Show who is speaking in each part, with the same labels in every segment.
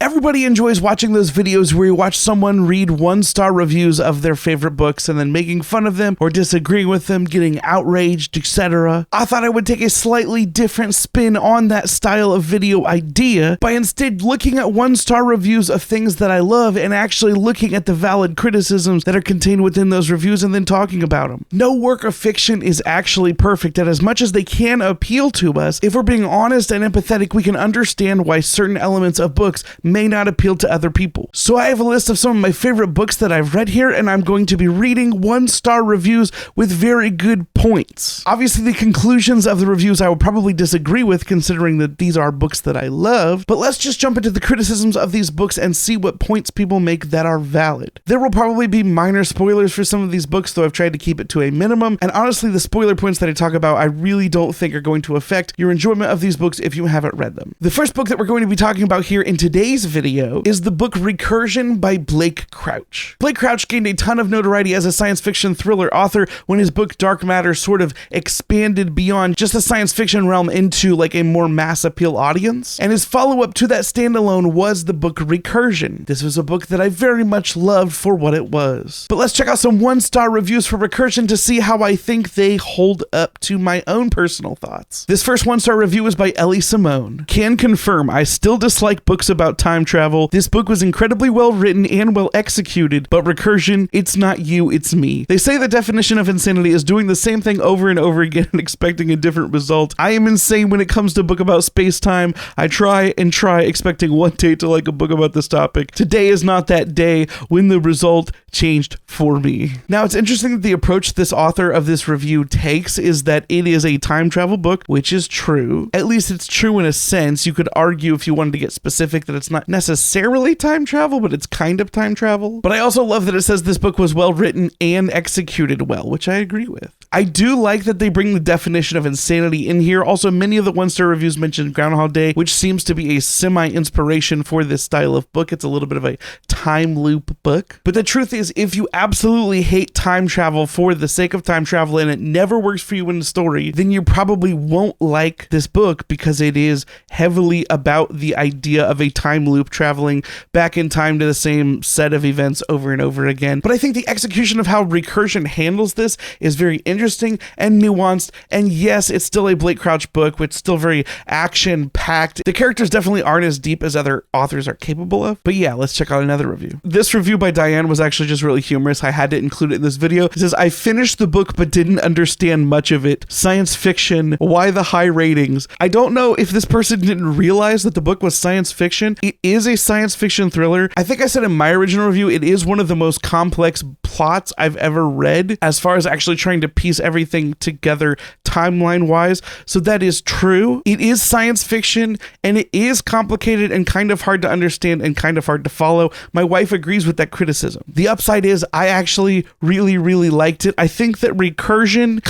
Speaker 1: Everybody enjoys watching those videos where you watch someone read 1-star reviews of their favorite books and then making fun of them or disagreeing with them, getting outraged, etc. I thought I would take a slightly different spin on that style of video idea by instead looking at 1-star reviews of things that I love and actually looking at the valid criticisms that are contained within those reviews and then talking about them. No work of fiction is actually perfect, and as much as they can appeal to us, if we're being honest and empathetic, we can understand why certain elements of books may not appeal to other people. So I have a list of some of my favorite books that I've read here, and I'm going to be reading 1-star reviews with very good points. Obviously, the conclusions of the reviews I will probably disagree with, considering that these are books that I love, but let's just jump into the criticisms of these books and see what points people make that are valid. There will probably be minor spoilers for some of these books, though I've tried to keep it to a minimum, and honestly, the spoiler points that I talk about I really don't think are going to affect your enjoyment of these books if you haven't read them. The first book that we're going to be talking about here in today's video is the book Recursion by Blake Crouch. Blake Crouch gained a ton of notoriety as a science fiction thriller author when his book Dark Matter sort of expanded beyond just the science fiction realm into like a more mass appeal audience, and his follow-up to that standalone was the book Recursion. This was a book that I very much loved for what it was. But let's check out some 1-star reviews for Recursion to see how I think they hold up to my own personal thoughts. This first 1-star review is by Ellie Simone. Can confirm, I still dislike books about time travel. This book was incredibly well written and well executed, but Recursion, it's not you, it's me. They say the definition of insanity is doing the same thing over and over again and expecting a different result. I am insane when it comes to a book about space-time. I try and try expecting one day to like a book about this topic. Today is not that day when the result changed for me. Now, it's interesting that the approach this author of this review takes is that it is a time travel book, which is true. At least it's true in a sense. You could argue if you wanted to get specific that it's not necessarily time travel, but it's kind of time travel. But I also love that it says this book was well written and executed well, which I agree with. I do like that they bring the definition of insanity in here. Also, many of the 1-star reviews mentioned Groundhog Day, which seems to be a semi-inspiration for this style of book. It's a little bit of a time loop book. But the truth is, if you absolutely hate time travel for the sake of time travel and it never works for you in the story, then you probably won't like this book because it is heavily about the idea of a time loop traveling back in time to the same set of events over and over again. But I think the execution of how Recursion handles this is very interesting and nuanced, and yes, it's still a Blake Crouch book, which is still very action-packed. The characters definitely aren't as deep as other authors are capable of, but yeah, let's check out another review. This review by Diane was actually just really humorous. I had to include it in this video. It says, I finished the book but didn't understand much of it. Science fiction, why the high ratings? I don't know if this person didn't realize that the book was science fiction. It is a science fiction thriller. I think I said in my original review, it is one of the most complex plots I've ever read as far as actually trying to piece everything together timeline-wise. So that is true. It is science fiction and it is complicated and kind of hard to understand and kind of hard to follow. My wife agrees with that criticism. The upside is I actually really liked it. I think that Recursion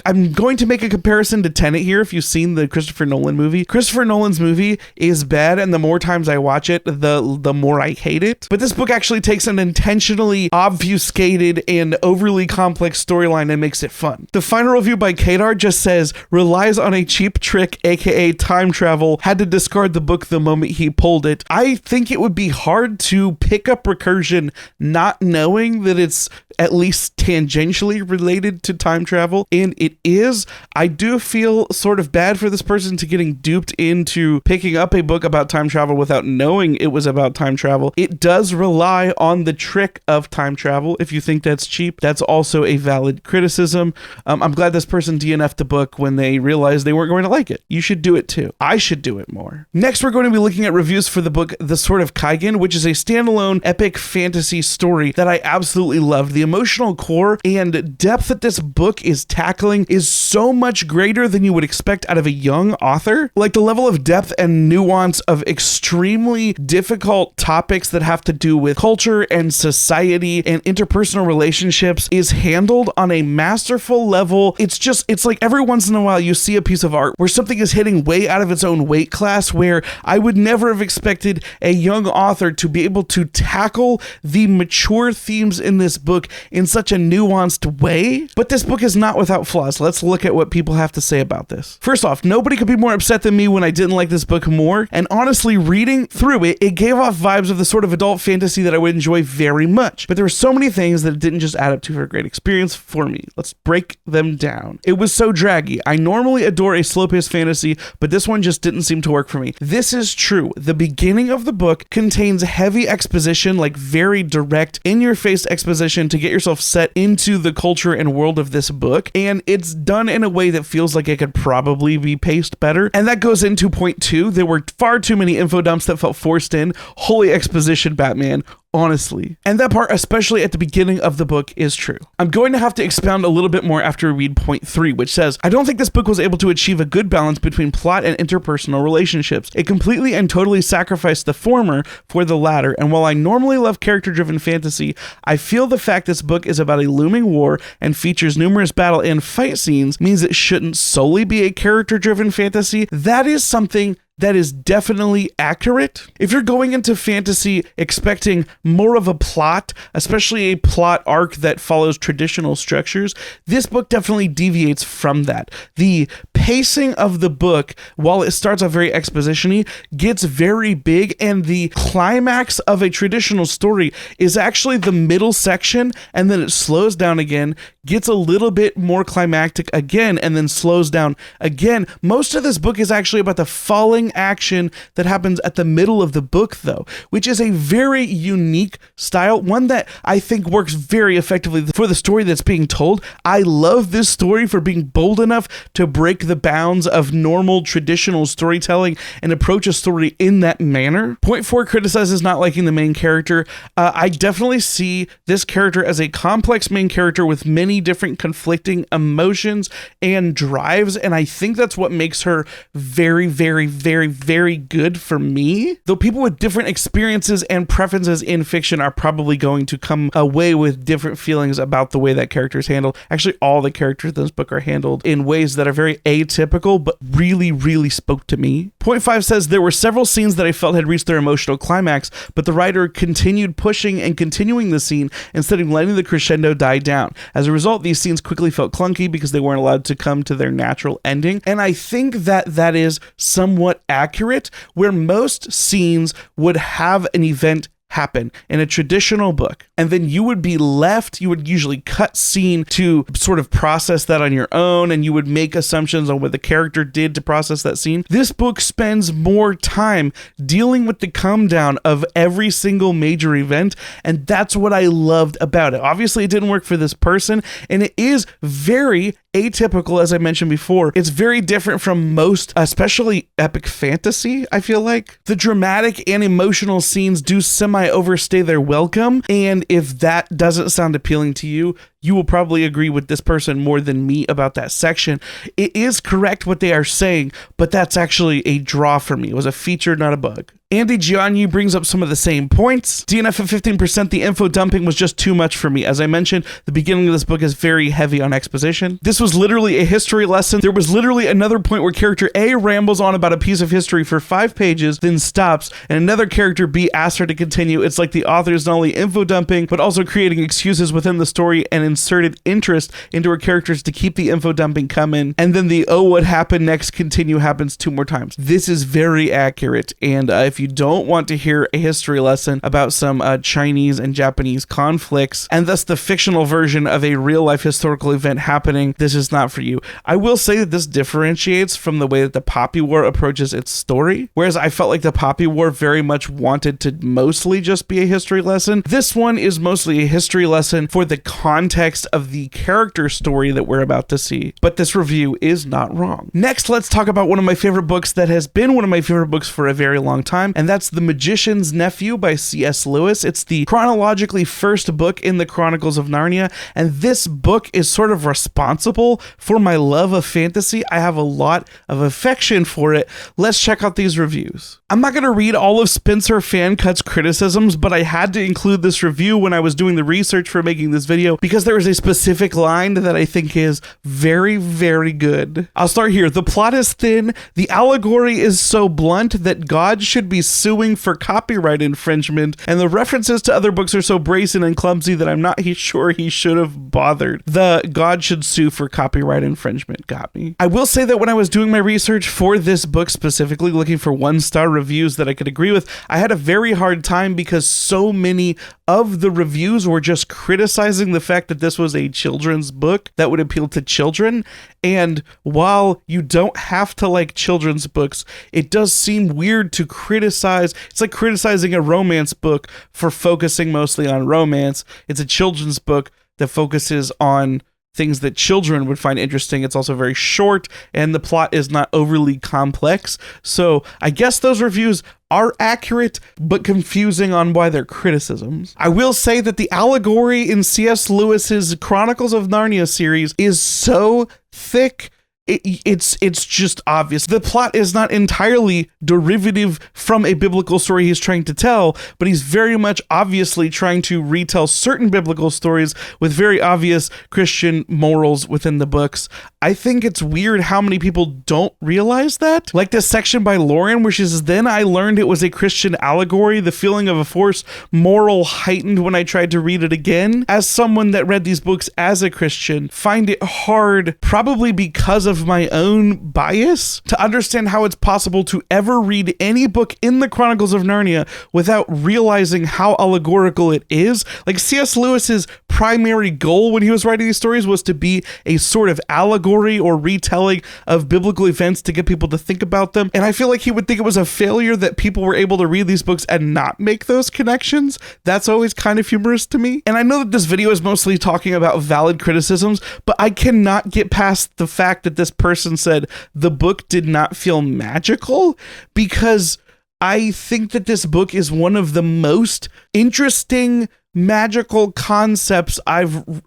Speaker 1: I'm going to make a comparison to Tenet here. If you've seen the Christopher Nolan movie, Christopher Nolan's movie is bad, and the more times I watch it, the more I hate it. But this book actually takes an intentionally obfuscated and overly complex storyline and makes it fun. The final review by Kadar just says, relies on a cheap trick, aka time travel, had to discard the book the moment he pulled it. I think it would be hard to pick up Recursion not knowing that it's at least tangentially related to time travel, and it is. I do feel sort of bad for this person to getting duped into picking up a book about time travel without knowing it was about time travel. It does rely on the trick of time travel. If you think that's cheap, that's also a valid criticism. I'm glad this person DNF'd the book when they realized they weren't going to like it. You should do it too. I should do it more. Next, we're going to be looking at reviews for the book The Sword of Kaigen, which is a standalone epic fantasy story that I absolutely loved. The emotional core and depth that this book is tackling is so much greater than you would expect out of a young author. Like the level of depth and nuance of extremely difficult topics that have to do with culture and society and interpersonal interpersonal relationships is handled on a masterful level. It's like every once in a while you see a piece of art where something is hitting way out of its own weight class, where I would never have expected a young author to be able to tackle the mature themes in this book in such a nuanced way. But this book is not without flaws. Let's look at what people have to say about this. First off, nobody could be more upset than me when I didn't like this book more, and honestly, reading through it, it gave off vibes of the sort of adult fantasy that I would enjoy very much. But there were so many things that it didn't just add up to for a great experience for me. Let's break them down. It was so draggy. I normally adore a slow-paced fantasy, but this one just didn't seem to work for me. This is true. The beginning of the book contains heavy exposition, like very direct, in-your-face exposition to get yourself set into the culture and world of this book, and it's done in a way that feels like it could probably be paced better. And that goes into point 2. There were far too many info dumps that felt forced in. Holy exposition, Batman. Honestly. And that part, especially at the beginning of the book, is true. I'm going to have to expound a little bit more after we read point 3, which says, I don't think this book was able to achieve a good balance between plot and interpersonal relationships. It completely and totally sacrificed the former for the latter, and while I normally love character-driven fantasy, I feel the fact this book is about a looming war and features numerous battle and fight scenes means it shouldn't solely be a character-driven fantasy. That is something that is definitely accurate. If you're going into fantasy expecting more of a plot, especially a plot arc that follows traditional structures, this book definitely deviates from that. The pacing of the book, while it starts off very exposition-y, gets very big, and the climax of a traditional story is actually the middle section, and then it slows down again, gets a little bit more climactic again, and then slows down again. Most of this book is actually about the falling action that happens at the middle of the book, though, which is a very unique style, one that I think works very effectively for the story that's being told. I love this story for being bold enough to break the bounds of normal traditional storytelling and approach a story in that manner. Point 4 criticizes not liking the main character. I definitely see this character as a complex main character with many different conflicting emotions and drives, and I think that's what makes her very, very, very, very good for me. Though people with different experiences and preferences in fiction are probably going to come away with different feelings about the way that character is handled. Actually, all the characters in this book are handled in ways that are very atypical, but really, really spoke to me. Point 5 says, there were several scenes that I felt had reached their emotional climax, but the writer continued pushing and continuing the scene instead of letting the crescendo die down. As a result, these scenes quickly felt clunky because they weren't allowed to come to their natural ending. And I think that that is somewhat accurate, where most scenes would have an event happen in a traditional book, and then you would be left, you would usually cut scene to sort of process that on your own, and you would make assumptions on what the character did to process that scene. This book spends more time dealing with the come down of every single major event, and that's what I loved about it. Obviously, it didn't work for this person, and it is very atypical, as I mentioned before. It's very different from most, especially epic fantasy, I feel like. The dramatic and emotional scenes do overstay their welcome, and if that doesn't sound appealing to you, you will probably agree with this person more than me about that section. It is correct what they are saying, but that's actually a draw for me. It was a feature, not a bug. Andy Gianni brings up some of the same points. DNF at 15%, the info dumping was just too much for me. As I mentioned, the beginning of this book is very heavy on exposition. This was literally a history lesson. There was literally another point where character A rambles on about a piece of history for 5 pages, then stops, and another character B asks her to continue. It's like the author is not only info dumping, but also creating excuses within the story and inserted interest into her characters to keep the info dumping coming. And then the oh, what happened next continue happens 2 more times. This is very accurate, and if you don't want to hear a history lesson about some Chinese and Japanese conflicts, and thus the fictional version of a real-life historical event happening, this is not for you. I will say that this differentiates from the way that the Poppy War approaches its story, whereas I felt like the Poppy War very much wanted to mostly just be a history lesson. This one is mostly a history lesson for the context context of the character story that we're about to see. But this review is not wrong. Next, let's talk about one of my favorite books that has been one of my favorite books for a very long time, and that's The Magician's Nephew by C.S. Lewis. It's the chronologically first book in the Chronicles of Narnia, and this book is sort of responsible for my love of fantasy. I have a lot of affection for it. Let's check out these reviews. I'm not going to read all of Spencer Fancut's criticisms, but I had to include this review when I was doing the research for making this video because there is a specific line that I think is very, very good. I'll start here. The plot is thin. The allegory is so blunt that God should be suing for copyright infringement, and the references to other books are so brazen and clumsy that I'm not sure he should have bothered. The God should sue for copyright infringement got me. I will say that when I was doing my research for this book specifically, looking for 1-star reviews that I could agree with, I had a very hard time because so many of the reviews were just criticizing the fact that this was a children's book that would appeal to children. And while you don't have to like children's books, it does seem weird to criticize. It's like criticizing a romance book for focusing mostly on romance. It's a children's book that focuses on things that children would find interesting. It's also very short and the plot is not overly complex. So I guess those reviews are accurate, but confusing on why they're criticisms. I will say that the allegory in C.S. Lewis's Chronicles of Narnia series is so thick, it's just obvious. The plot is not entirely derivative from a biblical story he's trying to tell, but he's very much obviously trying to retell certain biblical stories with very obvious Christian morals within the books. I think it's weird how many people don't realize that. Like this section by Lauren where she says, "Then I learned it was a Christian allegory. The feeling of a forced moral heightened when I tried to read it again. As someone that read these books as a Christian, find it hard, probably because of my own bias, to understand how it's possible to ever read any book in the Chronicles of Narnia without realizing how allegorical it is." Like C.S. Lewis's primary goal when he was writing these stories was to be a sort of allegory or retelling of biblical events to get people to think about them. And I feel like he would think it was a failure that people were able to read these books and not make those connections. That's always kind of humorous to me. And I know that this video is mostly talking about valid criticisms, but I cannot get past the fact that this person said the book did not feel magical, because I think that this book is one of the most interesting magical concepts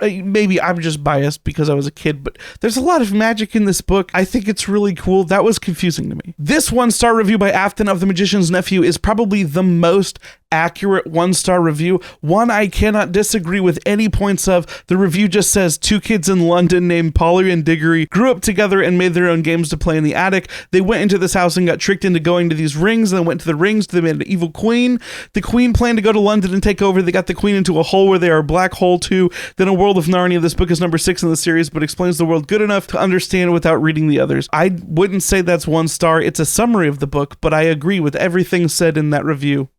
Speaker 1: maybe I'm just biased because I was a kid, but there's a lot of magic in this book. I think it's really cool. That was confusing to me. This 1-star review by Afton of The Magician's Nephew is probably the most accurate 1-star review. One I cannot disagree with any points of. The review just says, "Two kids in London named Polly and Diggory grew up together and made their own games to play in the attic. They went into this house and got tricked into going to these rings, and then went to the rings. They made an evil queen. The queen planned to go to London and take over. They got the queen into a hole where they are a black hole too. Then a world of Narnia." This book is number 6 in the series, but explains the world good enough to understand without reading the others. I wouldn't say that's 1 star. It's a summary of the book, but I agree with everything said in that review.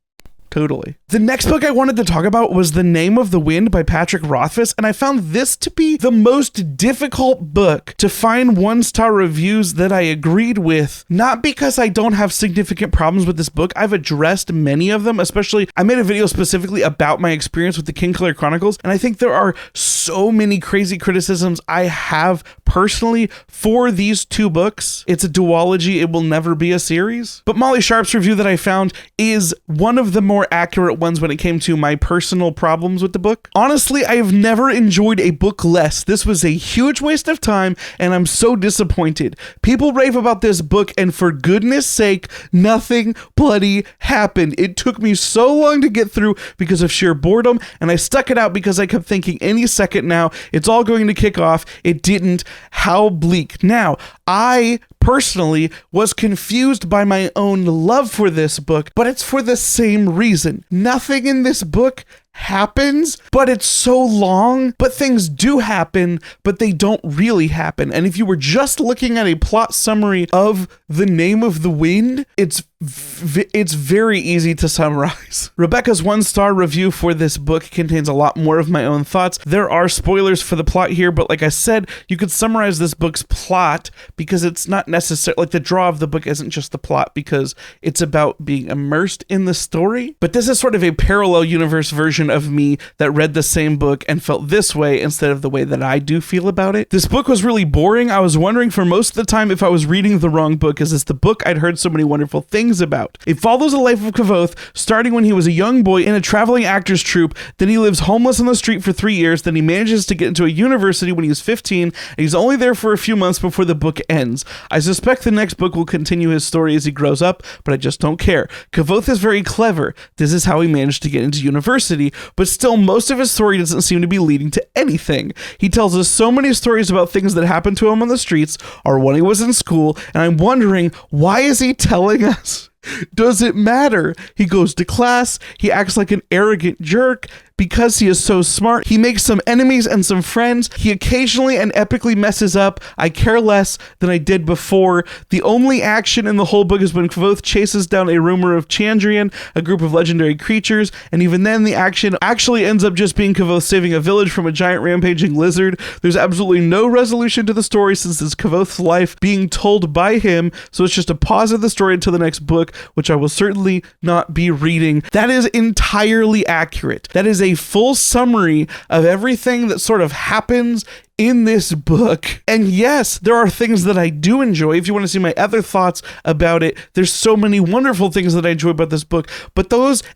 Speaker 1: Totally. The next book I wanted to talk about was The Name of the Wind by Patrick Rothfuss, and I found this to be the most difficult book to find 1-star reviews that I agreed with. Not because I don't have significant problems with this book. I've addressed many of them, especially I made a video specifically about my experience with the Kingkiller Chronicles, and I think there are so many crazy criticisms I have personally for these 2 books. It's a duology. It will never be a series. But Molly Sharp's review that I found is one of the more accurate ones when it came to my personal problems with the book. Honestly, I have never enjoyed a book less. This was a huge waste of time, and I'm so disappointed. People rave about this book, and for goodness sake, nothing bloody happened. It took me so long to get through because of sheer boredom, and I stuck it out because I kept thinking any second now, it's all going to kick off. It didn't. How bleak. Now, I personally was confused by my own love for this book, but it's for the same reason. Nothing in this book happens, but it's so long, but things do happen, but they don't really happen. And if you were just looking at a plot summary of The Name of the Wind, it's very easy to summarize. Rebecca's 1-star review for this book contains a lot more of my own thoughts. There are spoilers for the plot here, but like I said, you could summarize this book's plot because it's not necessary. Like the draw of the book isn't just the plot because it's about being immersed in the story, but this is sort of a parallel universe version version of me that read the same book and felt this way instead of the way that I do feel about it. This book was really boring. I was wondering for most of the time if I was reading the wrong book. Is this the book I'd heard so many wonderful things about? It follows the life of Kvothe, starting when he was a young boy in a traveling actors troupe. Then he lives homeless on the street for 3 years. Then he manages to get into a university when he's 15, and he's only there for a few months before the book ends. I suspect the next book will continue his story as he grows up, but I just don't care. Kvothe is very clever. This is how he managed to get into university, but still most of his story doesn't seem to be leading to anything. He tells us so many stories about things that happened to him on the streets or when he was in school, and I'm wondering, why is he telling us? Does it matter? He goes to class, he acts like an arrogant jerk. Because he is so smart, he makes some enemies and some friends. He occasionally and epically messes up. I care less than I did before. The only action in the whole book is when Kvothe chases down a rumor of Chandrian, a group of legendary creatures, and even then the action actually ends up just being Kvothe saving a village from a giant rampaging lizard. There's absolutely no resolution to the story since it's Kvothe's life being told by him, so it's just a pause of the story until the next book, which I will certainly not be reading. That is entirely accurate. That is a full summary of everything that sort of happens in this book. And yes, there are things that I do enjoy. If you want to see my other thoughts about it, there's so many wonderful things that I enjoy about this book, but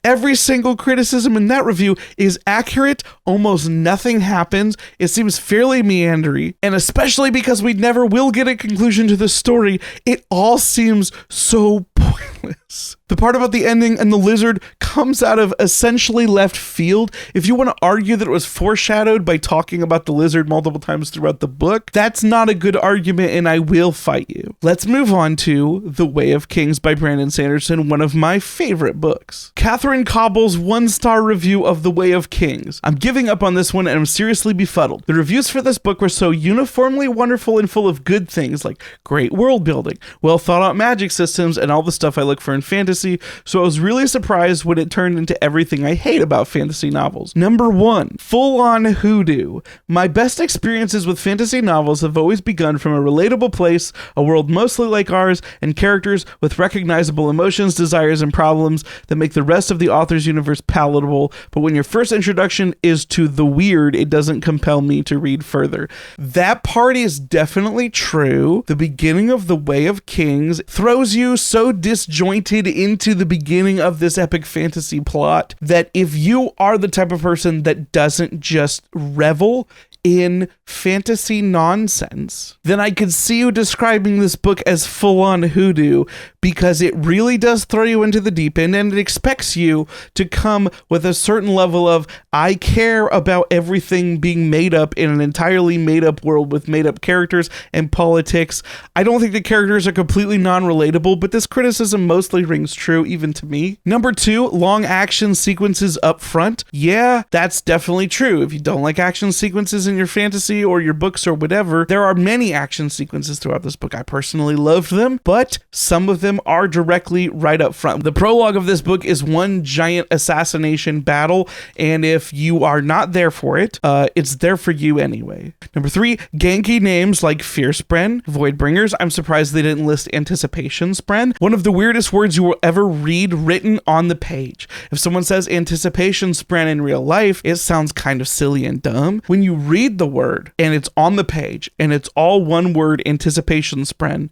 Speaker 1: every single criticism in that review is accurate. Almost nothing happens. It seems fairly meandering, and especially because we never will get a conclusion to the story, it all seems so pointless. The part about the ending and the lizard comes out of essentially left field. If you want to argue that it was foreshadowed by talking about the lizard multiple times throughout the book, that's not a good argument, and I will fight you. Let's move on to The Way of Kings by Brandon Sanderson, one of my favorite books. Catherine Cobble's 1-star review of The Way of Kings. I'm giving up on this one and I'm seriously befuddled. The reviews for this book were so uniformly wonderful and full of good things like great world building, well thought out magic systems, and all the stuff I look for in fantasy, so I was really surprised when it turned into everything I hate about fantasy novels. Number 1, full-on hoodoo. My best experiences with fantasy novels have always begun from a relatable place, a world mostly like ours, and characters with recognizable emotions, desires, and problems that make the rest of the author's universe palatable, but when your first introduction is to the weird, it doesn't compel me to read further. That part is definitely true. The beginning of The Way of Kings throws you so disjointed into the beginning of this epic fantasy plot that if you are the type of person that doesn't just revel in fantasy nonsense, then I could see you describing this book as full-on hoodoo, because it really does throw you into the deep end, and it expects you to come with a certain level of, I care about everything being made up in an entirely made-up world with made-up characters and politics. I don't think the characters are completely non-relatable, but this criticism mostly rings true even to me. Number 2, long action sequences up front. Yeah, that's definitely true. If you don't like action sequences in your fantasy or your books or whatever, there are many action sequences throughout this book. I personally loved them, but some of them are directly right up front. The prologue of this book is one giant assassination battle, and if you are not there for it, it's there for you anyway. Number 3, ganky names like Fiercepren, Voidbringers. I'm surprised they didn't list Anticipation Spren, one of the weirdest words you will ever read written on the page. If someone says Anticipation Spren in real life, it sounds kind of silly and dumb. When you read the word and it's on the page and it's all one word, Anticipation Spren,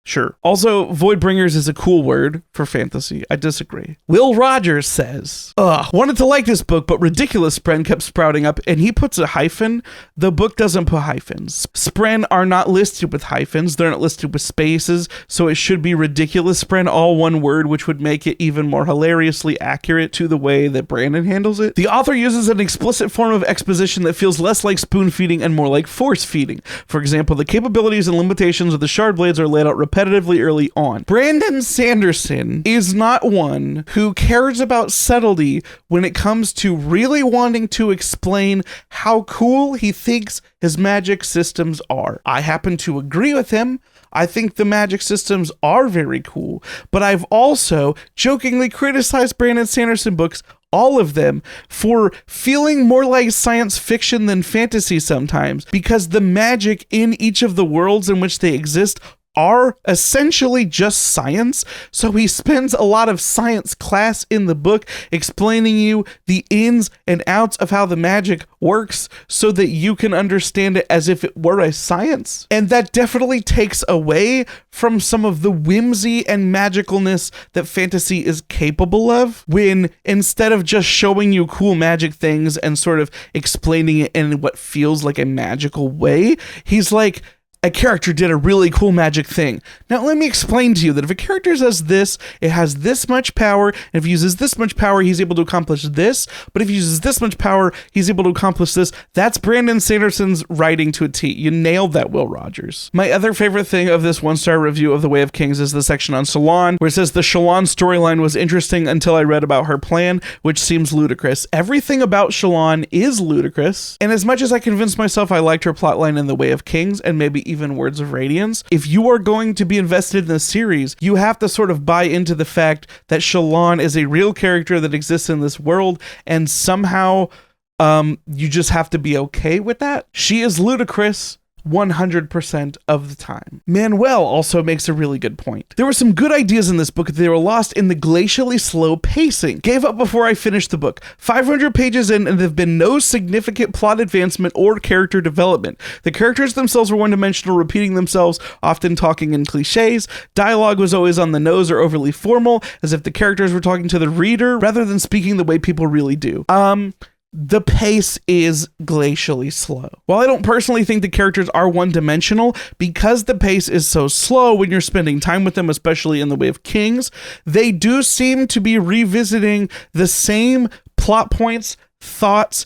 Speaker 1: sure. Also, Voidbringers is a cool word for fantasy. I disagree. Will Rogers says, wanted to like this book, but ridiculous Spren kept sprouting up, and he puts a hyphen. The book doesn't put hyphens. Spren are not listed with hyphens. They're not listed with spaces, so it should be ridiculous Spren, all one word, which would make it even more hilariously accurate to the way that Brandon handles it. The author uses an explicit form of exposition that feels less like spoon feeding and more like force feeding. For example, the capabilities and limitations of the shard blades are laid out repetitively early on. Brandon Sanderson is not one who cares about subtlety when it comes to really wanting to explain how cool he thinks his magic systems are. I happen to agree with him. I think the magic systems are very cool, but I've also jokingly criticized Brandon Sanderson books, all of them, for feeling more like science fiction than fantasy sometimes, because the magic in each of the worlds in which they exist are essentially just science. So he spends a lot of science class in the book explaining you the ins and outs of how the magic works so that you can understand it as if it were a science. And that definitely takes away from some of the whimsy and magicalness that fantasy is capable of, when instead of just showing you cool magic things and sort of explaining it in what feels like a magical way, he's like, a character did a really cool magic thing. Now, let me explain to you that if a character does this, it has this much power, and if he uses this much power, he's able to accomplish this, but if he uses this much power, he's able to accomplish this. That's Brandon Sanderson's writing to a T. You nailed that, Will Rogers. My other favorite thing of this one-star review of The Way of Kings is the section on Shallan, where it says the Shallan storyline was interesting until I read about her plan, which seems ludicrous. Everything about Shallan is ludicrous, and as much as I convinced myself I liked her plotline in The Way of Kings, and maybe even Words of Radiance, if you are going to be invested in the series, you have to sort of buy into the fact that Shallan is a real character that exists in this world, and somehow you just have to be okay with that. She is ludicrous 100% of the time. Manuel also makes a really good point. There were some good ideas in this book, they were lost in the glacially slow pacing. Gave up before I finished the book. 500 pages in, and there have been no significant plot advancement or character development. The characters themselves were one-dimensional, repeating themselves, often talking in cliches. Dialogue was always on the nose or overly formal, as if the characters were talking to the reader rather than speaking the way people really do. The pace is glacially slow. While I don't personally think the characters are one-dimensional, because the pace is so slow when you're spending time with them, especially in The Way of Kings, they do seem to be revisiting the same plot points, thoughts,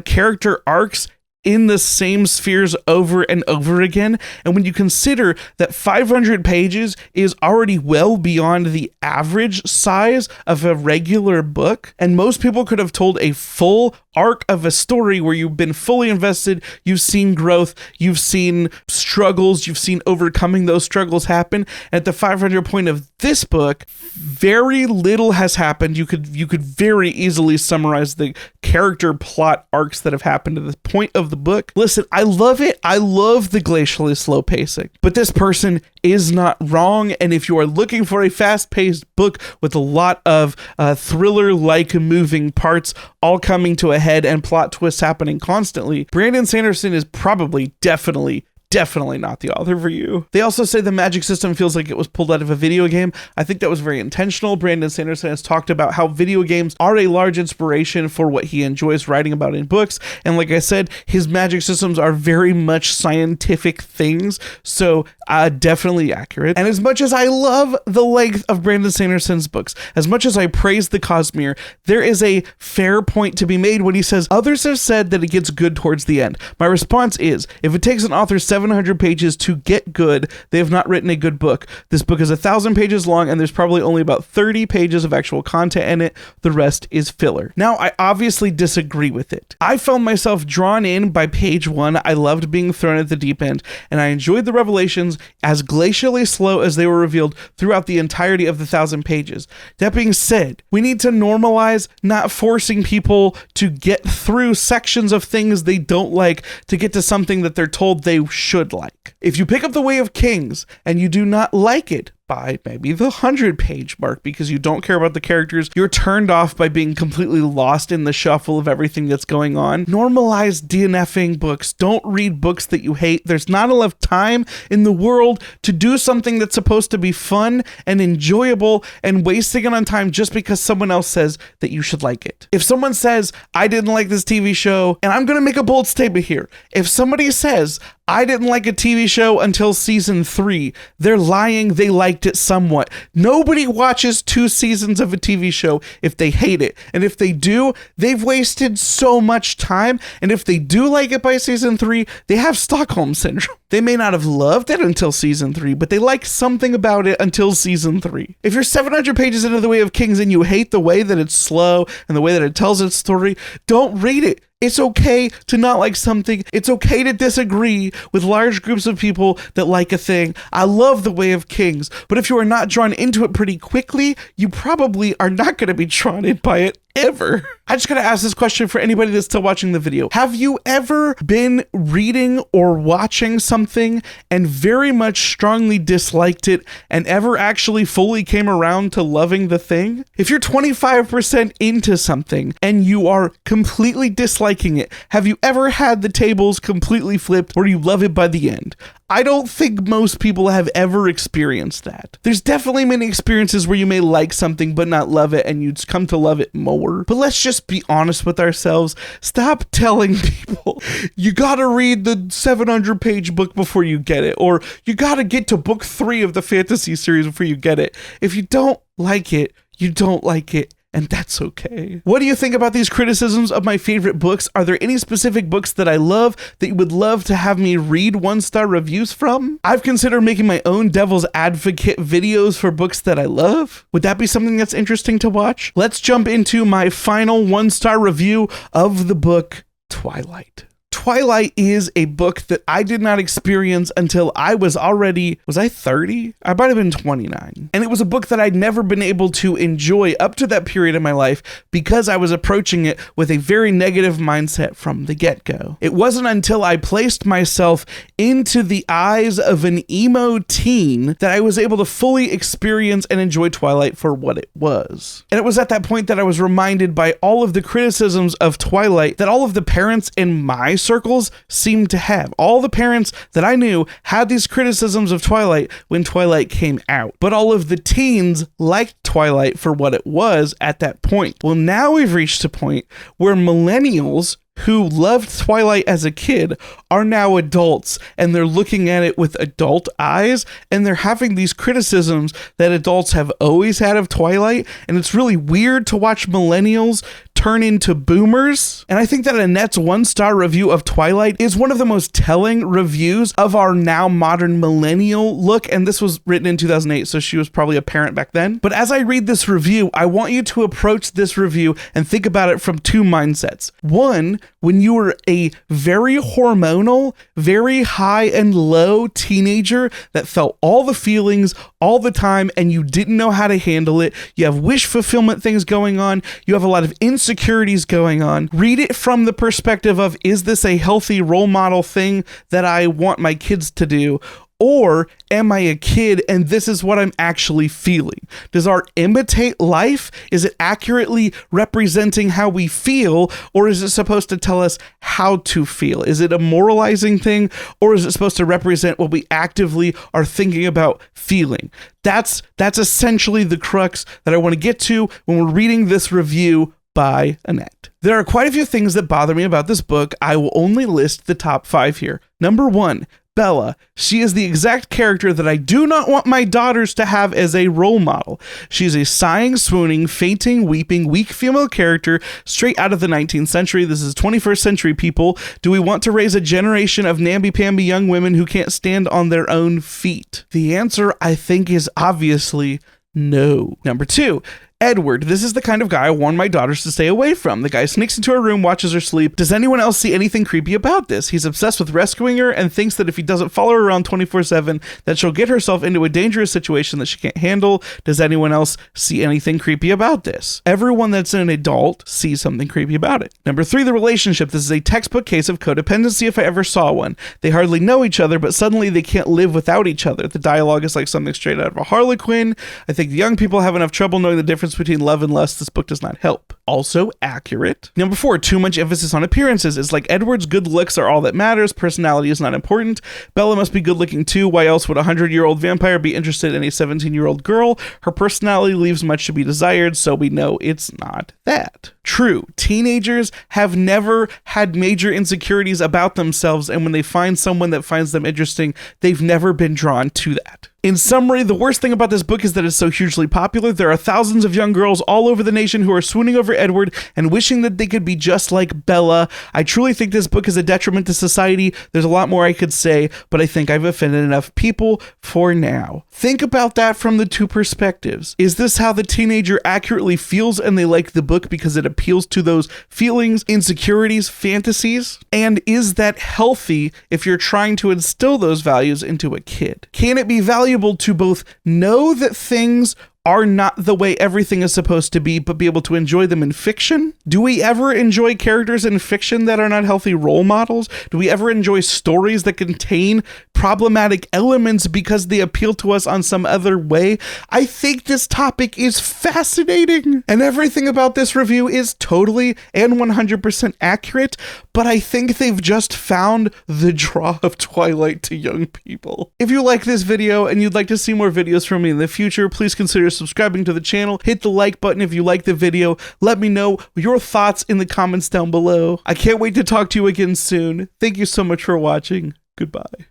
Speaker 1: character arcs in the same spheres over and over again. And when you consider that 500 pages is already well beyond the average size of a regular book, and most people could have told a full arc of a story where you've been fully invested, you've seen growth, you've seen struggles, you've seen overcoming those struggles happen. At the 500 point of this book, very little has happened. You could very easily summarize the character plot arcs that have happened to the point of the book. Listen, I love it. I love the glacially slow pacing, but this person is not wrong. And if you are looking for a fast-paced book with a lot of thriller-like moving parts all coming to a head and plot twists happening constantly, Brandon Sanderson is probably definitely not the author for you. They also say the magic system feels like it was pulled out of a video game. I think that was very intentional. Brandon Sanderson has talked about how video games are a large inspiration for what he enjoys writing about in books. And like I said, his magic systems are very much scientific things. So definitely accurate. And as much as I love the length of Brandon Sanderson's books, as much as I praise the Cosmere, there is a fair point to be made when he says, others have said that it gets good towards the end. My response is, if it takes an author 700 pages to get good, they have not written a good book. This book is 1,000 pages long, and there's probably only about 30 pages of actual content in it. The rest is filler. Now, I obviously disagree with it. I found myself drawn in by page 1. I loved being thrown at the deep end, and I enjoyed the revelations as glacially slow as they were revealed throughout the entirety of the 1,000 pages. That being said, we need to normalize not forcing people to get through sections of things they don't like to get to something that they're told they should like. If you pick up The Way of Kings and you do not like it by maybe the 100-page mark because you don't care about the characters, you're turned off by being completely lost in the shuffle of everything that's going on, normalize DNFing books. Don't read books that you hate. There's not enough time in the world to do something that's supposed to be fun and enjoyable, and wasting it on time just because someone else says that you should like it. If someone says, I didn't like this TV show, and I'm going to make a bold statement here. If somebody says, I didn't like a TV show until season 3, they're lying. They liked it somewhat. Nobody watches 2 seasons of a TV show if they hate it. And if they do, they've wasted so much time. And if they do like it by season 3, they have Stockholm Syndrome. They may not have loved it until season 3, but they like something about it until season 3. If you're 700 pages into The Way of Kings and you hate the way that it's slow and the way that it tells its story, don't read it. It's okay to not like something. It's okay to disagree with large groups of people that like a thing. I love The Way of Kings, but if you are not drawn into it pretty quickly, you probably are not going to be drawn in by it ever. I just gotta ask this question for anybody that's still watching the video. Have you ever been reading or watching something and very much strongly disliked it and ever actually fully came around to loving the thing? If you're 25% into something and you are completely disliking it, have you ever had the tables completely flipped or you love it by the end? I don't think most people have ever experienced that. There's definitely many experiences where you may like something but not love it and you'd come to love it more. But let's just be honest with ourselves. Stop telling people you gotta read the 700-page book before you get it, or you gotta get to book 3 of the fantasy series before you get it. If you don't like it, you don't like it. And that's okay. What do you think about these criticisms of my favorite books? Are there any specific books that I love that you would love to have me read 1-star reviews from? I've considered making my own devil's advocate videos for books that I love. Would that be something that's interesting to watch? Let's jump into my final 1-star review of the book Twilight. Twilight is a book that I did not experience until I was I 30? I might have been 29. And it was a book that I'd never been able to enjoy up to that period in my life because I was approaching it with a very negative mindset from the get-go. It wasn't until I placed myself into the eyes of an emo teen that I was able to fully experience and enjoy Twilight for what it was. And it was at that point that I was reminded by all of the criticisms of Twilight that all of the parents in my circles seemed to have. All the parents that I knew had these criticisms of Twilight when Twilight came out, but all of the teens liked Twilight for what it was at that point. Well, now we've reached a point where millennials who loved Twilight as a kid are now adults, and they're looking at it with adult eyes, and they're having these criticisms that adults have always had of Twilight, and it's really weird to watch millennials turn into boomers. And I think that Annette's 1-star review of Twilight is one of the most telling reviews of our now modern millennial look, and this was written in 2008, so she was probably a parent back then. But as I read this review, I want you to approach this review and think about it from 2 mindsets. One, when you were a very hormonal, very high and low teenager that felt all the feelings all the time and you didn't know how to handle it, you have wish fulfillment things going on, you have a lot of insecurities going on. Read it from the perspective of, is this a healthy role model thing that I want my kids to do? Or am I a kid and this is what I'm actually feeling? Does art imitate life? Is it accurately representing how we feel? Or is it supposed to tell us how to feel? Is it a moralizing thing? Or is it supposed to represent what we actively are thinking about feeling? That's essentially the crux that I want to get to when we're reading this review by Annette. There are quite a few things that bother me about this book. I will only list the top 5 here. Number 1, Bella. She is the exact character that I do not want my daughters to have as a role model. She's a sighing, swooning, fainting, weeping, weak female character straight out of the 19th century. This is 21st century, people. Do we want to raise a generation of namby-pamby young women who can't stand on their own feet? The answer, I think, is obviously no. Number 2, Edward. This is the kind of guy I warn my daughters to stay away from. The guy sneaks into her room, watches her sleep. Does anyone else see anything creepy about this? He's obsessed with rescuing her and thinks that if he doesn't follow her around 24/7, that she'll get herself into a dangerous situation that she can't handle. Does anyone else see anything creepy about this? Everyone that's an adult sees something creepy about it. Number 3, the relationship. This is a textbook case of codependency if I ever saw one. They hardly know each other, but suddenly they can't live without each other. The dialogue is like something straight out of a Harlequin. I think the young people have enough trouble knowing the difference between love and lust. This book does not help. Also accurate. Number 4, too much emphasis on appearances. It's like Edward's good looks are all that matters. Personality is not important. Bella must be good looking too. Why else would a 100-year-old vampire be interested in a 17-year-old girl? Her personality leaves much to be desired, so we know it's not that. True, teenagers have never had major insecurities about themselves, and when they find someone that finds them interesting, they've never been drawn to that. In summary, the worst thing about this book is that it's so hugely popular. There are thousands of young girls all over the nation who are swooning over Edward and wishing that they could be just like Bella. I truly think this book is a detriment to society. There's a lot more I could say, but I think I've offended enough people for now. Think about that from the 2 perspectives. Is this how the teenager accurately feels and they like the book because it appeals to those feelings, insecurities, fantasies? And is that healthy if you're trying to instill those values into a kid? Can it be valuable to both know that things are not the way everything is supposed to be, but be able to enjoy them in fiction? Do we ever enjoy characters in fiction that are not healthy role models? Do we ever enjoy stories that contain problematic elements because they appeal to us on some other way? I think this topic is fascinating, and everything about this review is totally and 100% accurate, but I think they've just found the draw of Twilight to young people. If you like this video and you'd like to see more videos from me in the future, please consider subscribing to the channel. Hit the like button if you like the video. Let me know your thoughts in the comments down below. I can't wait to talk to you again soon. Thank you so much for watching. Goodbye.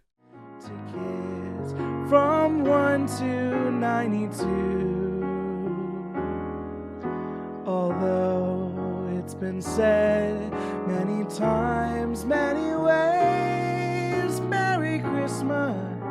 Speaker 1: Tickets from 1 to 92. Although it's been said many times, many ways, Merry Christmas.